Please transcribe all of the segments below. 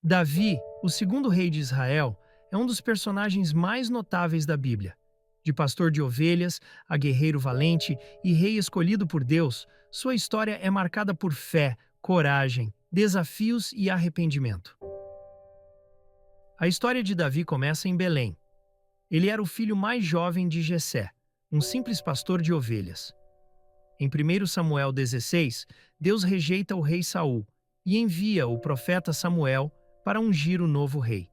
Davi, o segundo rei de Israel, é um dos personagens mais notáveis da Bíblia. De pastor de ovelhas a guerreiro valente e rei escolhido por Deus, sua história é marcada por fé, coragem, desafios e arrependimento. A história de Davi começa em Belém. Ele era o filho mais jovem de Jessé, um simples pastor de ovelhas. Em 1 Samuel 16, Deus rejeita o rei Saul e envia o profeta Samuel para ungir o novo rei.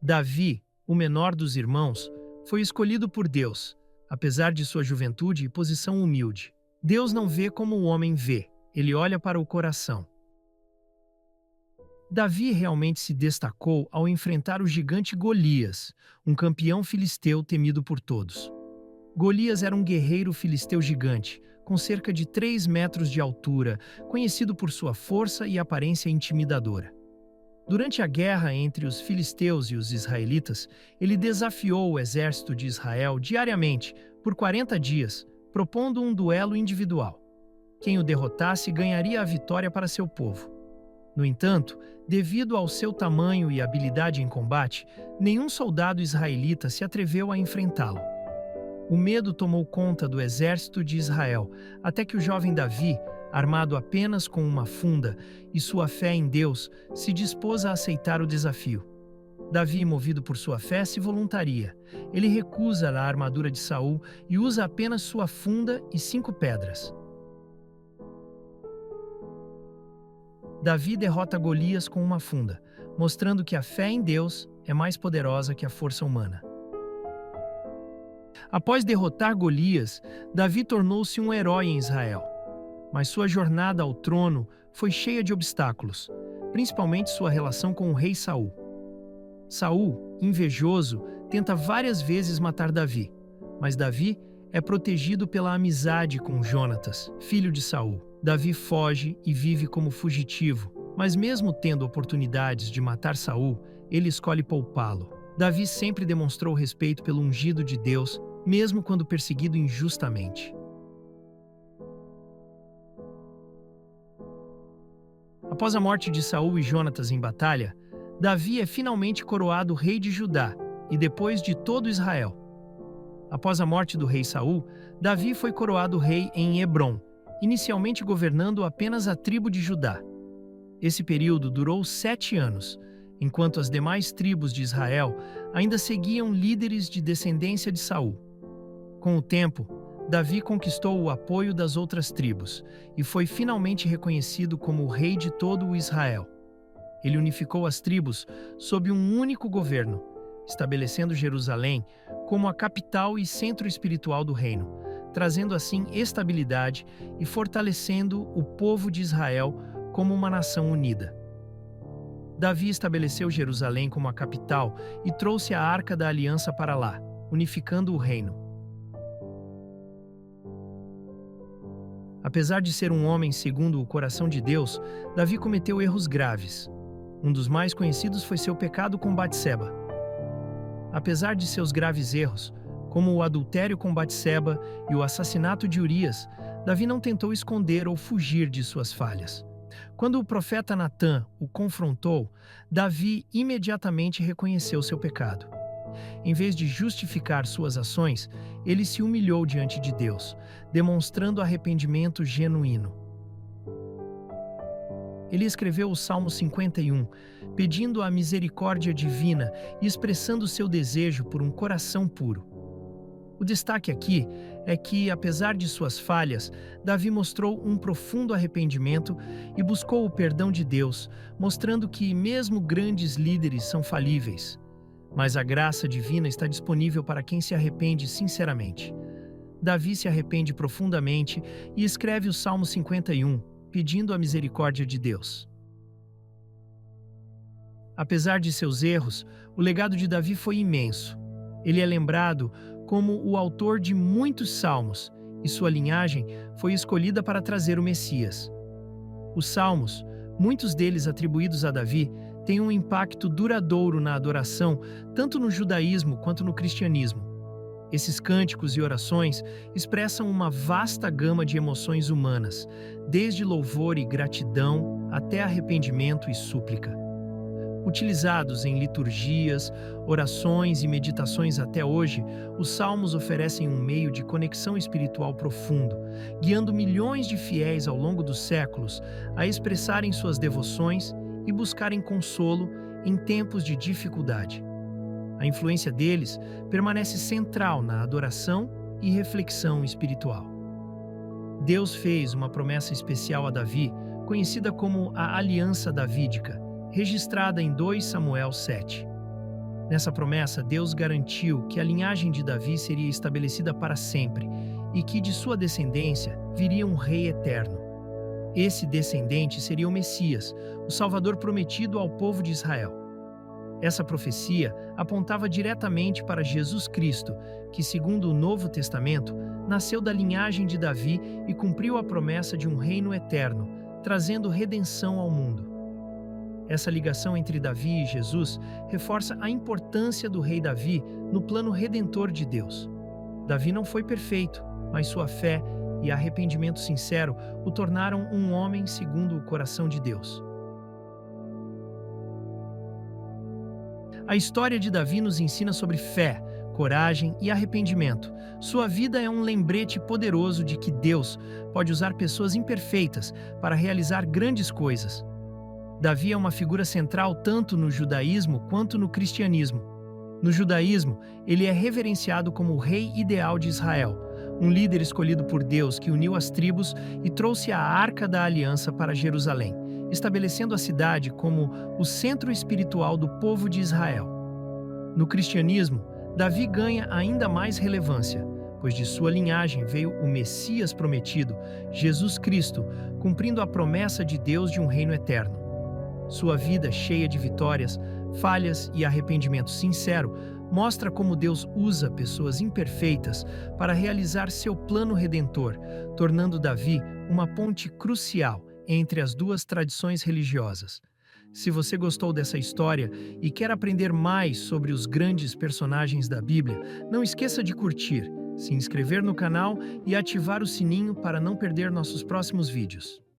Davi, o menor dos irmãos, foi escolhido por Deus, apesar de sua juventude e posição humilde. Deus não vê como o homem vê, ele olha para o coração. Davi realmente se destacou ao enfrentar o gigante Golias, um campeão filisteu temido por todos. Golias era um guerreiro filisteu gigante, com cerca de 3 metros de altura, conhecido por sua força e aparência intimidadora. Durante a guerra entre os filisteus e os israelitas, ele desafiou o exército de Israel diariamente, por 40 dias, propondo um duelo individual. Quem o derrotasse ganharia a vitória para seu povo. No entanto, devido ao seu tamanho e habilidade em combate, nenhum soldado israelita se atreveu a enfrentá-lo. O medo tomou conta do exército de Israel, até que o jovem Davi, armado apenas com uma funda e sua fé em Deus, se dispôs a aceitar o desafio. Davi, movido por sua fé, se voluntaria. Ele recusa a armadura de Saul e usa apenas sua funda e 5 pedras. Davi derrota Golias com uma funda, mostrando que a fé em Deus é mais poderosa que a força humana. Após derrotar Golias, Davi tornou-se um herói em Israel. Mas sua jornada ao trono foi cheia de obstáculos, principalmente sua relação com o rei Saul. Saul, invejoso, tenta várias vezes matar Davi, mas Davi é protegido pela amizade com Jonatas, filho de Saul. Davi foge e vive como fugitivo, mas mesmo tendo oportunidades de matar Saul, ele escolhe poupá-lo. Davi sempre demonstrou respeito pelo ungido de Deus, mesmo quando perseguido injustamente. Após a morte de Saul e Jonatas em batalha, Davi é finalmente coroado rei de Judá e depois de todo Israel. Após a morte do rei Saul, Davi foi coroado rei em Hebrom, inicialmente governando apenas a tribo de Judá. Esse período durou 7 anos, enquanto as demais tribos de Israel ainda seguiam líderes de descendência de Saul. Com o tempo, Davi conquistou o apoio das outras tribos e foi finalmente reconhecido como o rei de todo o Israel. Ele unificou as tribos sob um único governo, estabelecendo Jerusalém como a capital e centro espiritual do reino, trazendo assim estabilidade e fortalecendo o povo de Israel como uma nação unida. Davi estabeleceu Jerusalém como a capital e trouxe a Arca da Aliança para lá, unificando o reino. Apesar de ser um homem segundo o coração de Deus, Davi cometeu erros graves. Um dos mais conhecidos foi seu pecado com Batseba. Apesar de seus graves erros, como o adultério com Batseba e o assassinato de Urias, Davi não tentou esconder ou fugir de suas falhas. Quando o profeta Natã o confrontou, Davi imediatamente reconheceu seu pecado. Em vez de justificar suas ações, ele se humilhou diante de Deus, demonstrando arrependimento genuíno. Ele escreveu o Salmo 51, pedindo a misericórdia divina e expressando seu desejo por um coração puro. O destaque aqui é que, apesar de suas falhas, Davi mostrou um profundo arrependimento e buscou o perdão de Deus, mostrando que mesmo grandes líderes são falíveis. Mas a graça divina está disponível para quem se arrepende sinceramente. Davi se arrepende profundamente e escreve o Salmo 51, pedindo a misericórdia de Deus. Apesar de seus erros, o legado de Davi foi imenso. Ele é lembrado como o autor de muitos salmos, e sua linhagem foi escolhida para trazer o Messias. Os salmos, muitos deles atribuídos a Davi, têm um impacto duradouro na adoração, tanto no judaísmo quanto no cristianismo. Esses cânticos e orações expressam uma vasta gama de emoções humanas, desde louvor e gratidão até arrependimento e súplica. O Utilizados em liturgias, orações e meditações até hoje, os salmos oferecem um meio de conexão espiritual profundo, guiando milhões de fiéis ao longo dos séculos a expressarem suas devoções e buscarem consolo em tempos de dificuldade. A influência deles permanece central na adoração e reflexão espiritual. Deus fez uma promessa especial a Davi, conhecida como a Aliança Davídica, registrada em 2 Samuel 7. Nessa promessa, Deus garantiu que a linhagem de Davi seria estabelecida para sempre e que de sua descendência viria um rei eterno. Esse descendente seria o Messias, o Salvador prometido ao povo de Israel. Essa profecia apontava diretamente para Jesus Cristo, que, segundo o Novo Testamento, nasceu da linhagem de Davi e cumpriu a promessa de um reino eterno, trazendo redenção ao mundo. Essa ligação entre Davi e Jesus reforça a importância do rei Davi no plano redentor de Deus. Davi não foi perfeito, mas sua fé e arrependimento sincero o tornaram um homem segundo o coração de Deus. A história de Davi nos ensina sobre fé, coragem e arrependimento. Sua vida é um lembrete poderoso de que Deus pode usar pessoas imperfeitas para realizar grandes coisas. Davi é uma figura central tanto no judaísmo quanto no cristianismo. No judaísmo, ele é reverenciado como o rei ideal de Israel, um líder escolhido por Deus que uniu as tribos e trouxe a Arca da Aliança para Jerusalém, estabelecendo a cidade como o centro espiritual do povo de Israel. No cristianismo, Davi ganha ainda mais relevância, pois de sua linhagem veio o Messias prometido, Jesus Cristo, cumprindo a promessa de Deus de um reino eterno. Sua vida, cheia de vitórias, falhas e arrependimento sincero, mostra como Deus usa pessoas imperfeitas para realizar seu plano redentor, tornando Davi uma ponte crucial entre as duas tradições religiosas. Se você gostou dessa história e quer aprender mais sobre os grandes personagens da Bíblia, não esqueça de curtir, se inscrever no canal e ativar o sininho para não perder nossos próximos vídeos.